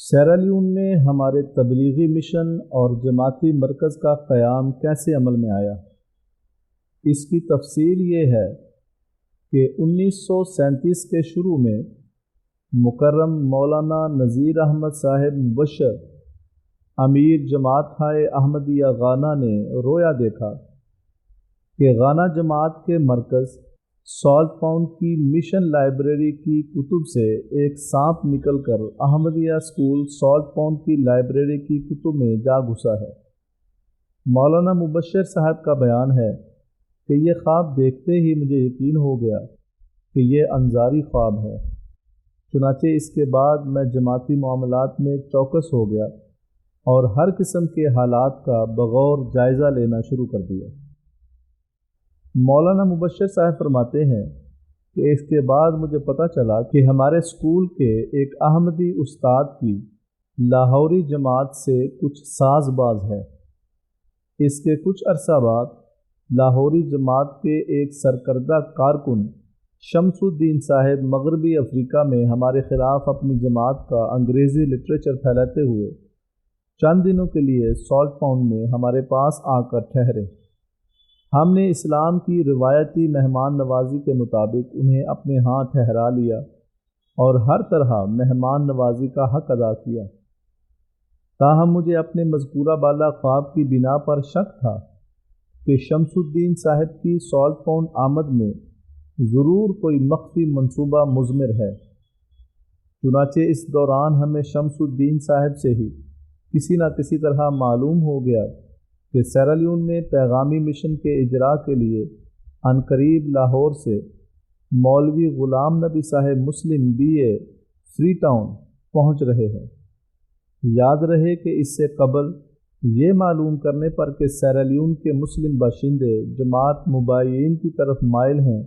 Sierra Leone میں ہمارے تبلیغی mission اور جماعتی مرکز کا قیام کیسے عمل میں آیا؟ اس کی تفصیل یہ ہے کہ 1937 کے شروع میں مکرم مولانا نذیر احمد صاحب مبشر امیر جماعت احمدیہ غانا نے رویا دیکھا کہ غانا جماعت کے مرکز سالٹ پاؤنڈ کی مشن لائبریری کی کتب سے ایک سانپ نکل کر احمدیہ اسکول سالٹ پاؤنڈ کی لائبریری کی کتب میں جا گھسا ہے۔ مولانا مبشر صاحب کا بیان ہے کہ یہ خواب دیکھتے ہی مجھے یقین ہو گیا کہ یہ انظاری خواب ہے۔ چنانچہ اس کے بعد میں جماعتی معاملات میں چوکس ہو گیا اور ہر قسم کے حالات کا بغور جائزہ لینا شروع کر دیا۔ مولانا مبشر صاحب فرماتے ہیں کہ اس کے بعد مجھے پتہ چلا کہ ہمارے اسکول کے ایک احمدی استاد کی لاہوری جماعت سے کچھ ساز باز ہے۔ اس کے کچھ عرصہ بعد لاہوری جماعت کے ایک سرکردہ کارکن شمس الدین صاحب مغربی افریقہ میں ہمارے خلاف اپنی جماعت کا انگریزی لٹریچر پھیلاتے ہوئے چند دنوں کے لیے سالٹ پاؤنڈ میں ہمارے پاس آ کر ٹھہرے۔ ہم نے اسلام کی روایتی مہمان نوازی کے مطابق انہیں اپنے ہاں ٹھہرا لیا اور ہر طرح مہمان نوازی کا حق ادا کیا۔ تاہم مجھے اپنے مذکورہ بالا خواب کی بنا پر شک تھا کہ شمس الدین صاحب کی سالٹ پاؤنڈ آمد میں ضرور کوئی مخفی منصوبہ مضمر ہے۔ چنانچہ اس دوران ہمیں شمس الدین صاحب سے ہی کسی نہ کسی طرح معلوم ہو گیا کہ سیرالیون میں پیغامی مشن کے اجراء کے لیے عنقریب لاہور سے مولوی غلام نبی صاحب مسلم BA فری ٹاؤن پہنچ رہے ہیں۔ یاد رہے کہ اس سے قبل یہ معلوم کرنے پر کہ سیرالیون کے مسلم باشندے جماعت مباحثین کی طرف مائل ہیں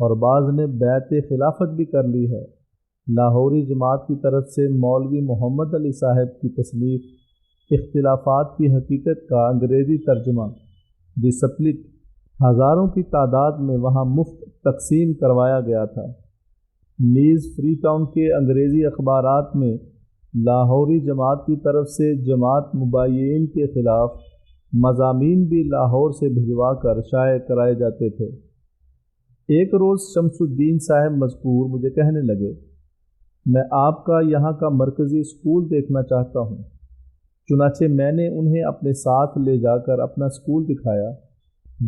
اور بعض نے بیعت خلافت بھی کر لی ہے، لاہوری جماعت کی طرف سے مولوی محمد علی صاحب کی تصنیف اختلافات کی حقیقت کا انگریزی ترجمہ دی سپلٹ ہزاروں کی تعداد میں وہاں مفت تقسیم کروایا گیا تھا۔ نیز فری ٹاؤن کے انگریزی اخبارات میں لاہوری جماعت کی طرف سے جماعت مباحثین کے خلاف مضامین بھی لاہور سے بھجوا کر شائع کرائے جاتے تھے۔ ایک روز شمس الدین صاحب مذکور مجھے کہنے لگے، میں آپ کا یہاں کا مرکزی اسکول دیکھنا چاہتا ہوں۔ چنانچہ میں نے انہیں اپنے ساتھ لے جا کر اپنا اسکول دکھایا۔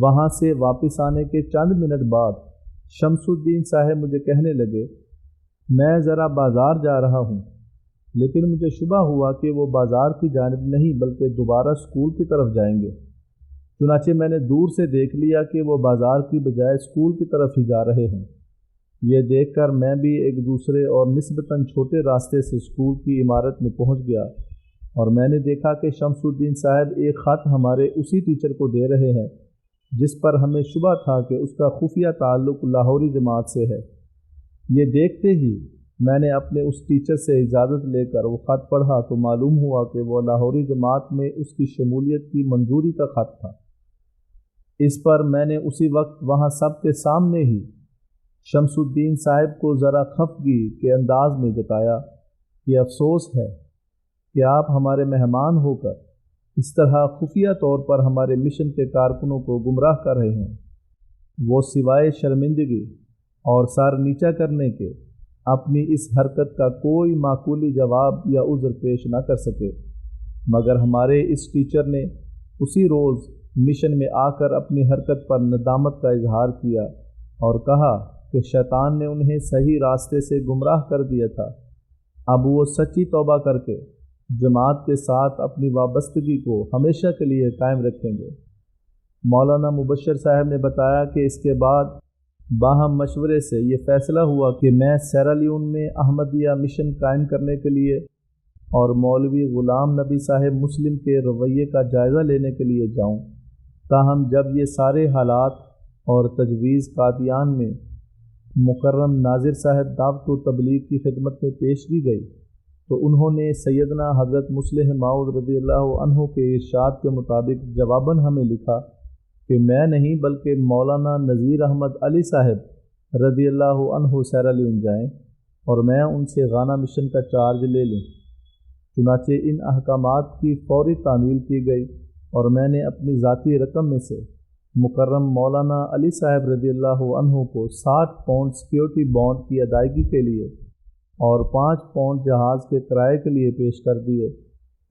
وہاں سے واپس آنے کے چند منٹ بعد شمس الدین صاحب مجھے کہنے لگے، میں ذرا بازار جا رہا ہوں، لیکن مجھے شبہ ہوا کہ وہ بازار کی جانب نہیں بلکہ دوبارہ اسکول کی طرف جائیں گے۔ چنانچہ میں نے دور سے دیکھ لیا کہ وہ بازار کی بجائے اسکول کی طرف ہی جا رہے ہیں۔ یہ دیکھ کر میں بھی ایک دوسرے اور نسبتاً چھوٹے راستے سے اسکول کی عمارت میں پہنچ گیا اور میں نے دیکھا کہ شمس الدین صاحب ایک خط ہمارے اسی ٹیچر کو دے رہے ہیں جس پر ہمیں شبہ تھا کہ اس کا خفیہ تعلق لاہوری جماعت سے ہے۔ یہ دیکھتے ہی میں نے اپنے اس ٹیچر سے اجازت لے کر وہ خط پڑھا تو معلوم ہوا کہ وہ لاہوری جماعت میں اس کی شمولیت کی منظوری کا خط تھا۔ اس پر میں نے اسی وقت وہاں سب کے سامنے ہی شمس الدین صاحب کو ذرا خفگی کے انداز میں جتایا کہ افسوس ہے کہ آپ ہمارے مہمان ہو کر اس طرح خفیہ طور پر ہمارے مشن کے کارکنوں کو گمراہ کر رہے ہیں۔ وہ سوائے شرمندگی اور سر نیچا کرنے کے اپنی اس حرکت کا کوئی معقولی جواب یا عذر پیش نہ کر سکے، مگر ہمارے اس ٹیچر نے اسی روز مشن میں آ کر اپنی حرکت پر ندامت کا اظہار کیا اور کہا کہ شیطان نے انہیں صحیح راستے سے گمراہ کر دیا تھا، اب وہ سچی توبہ کر کے جماعت کے ساتھ اپنی وابستگی کو ہمیشہ کے لیے قائم رکھیں گے۔ مولانا مبشر صاحب نے بتایا کہ اس کے بعد باہم مشورے سے یہ فیصلہ ہوا کہ میں سیرالیون میں احمدیہ مشن قائم کرنے کے لیے اور مولوی غلام نبی صاحب مسلم کے رویے کا جائزہ لینے کے لیے جاؤں۔ تاہم جب یہ سارے حالات اور تجویز قادیان میں مکرم ناظر صاحب دعوت و تبلیغ کی خدمت میں پیش کی گئی تو انہوں نے سیدنا حضرت مصلح موعود رضی اللہ عنہ کے ارشاد کے مطابق جواباً ہمیں لکھا کہ میں نہیں بلکہ مولانا نذیر احمد علی صاحب رضی اللہ عنہ سیرالیون جائیں اور میں ان سے غانا مشن کا چارج لے لوں۔ چنانچہ ان احکامات کی فوری تعمیل کی گئی اور میں نے اپنی ذاتی رقم میں سے مکرم مولانا علی صاحب رضی اللہ عنہ کو 60 پاؤنڈ سیکیورٹی بانڈ کی ادائیگی کے لیے اور 5 پاؤنڈ جہاز کے کرائے کے لیے پیش کر دیے۔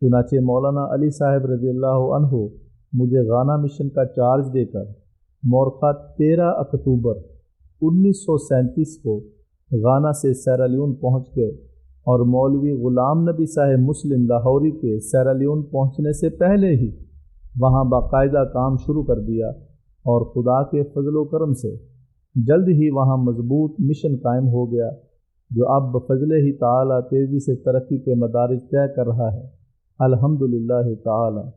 چنانچہ مولانا علی صاحب رضی اللہ عنہ مجھے گانا مشن کا چارج دے کر مورخہ 13 اکتوبر 1937 کو گانا سے سیرالیون پہنچ گئے اور مولوی غلام نبی صاحب مسلم لاہوری کے سیرالیون پہنچنے سے پہلے ہی وہاں باقاعدہ کام شروع کر دیا اور خدا کے فضل و کرم سے جلد ہی وہاں مضبوط مشن قائم ہو گیا جو اب بفضل ہی تعالی تیزی سے ترقی کے مدارج طے کر رہا ہے، الحمدللہ تعالی۔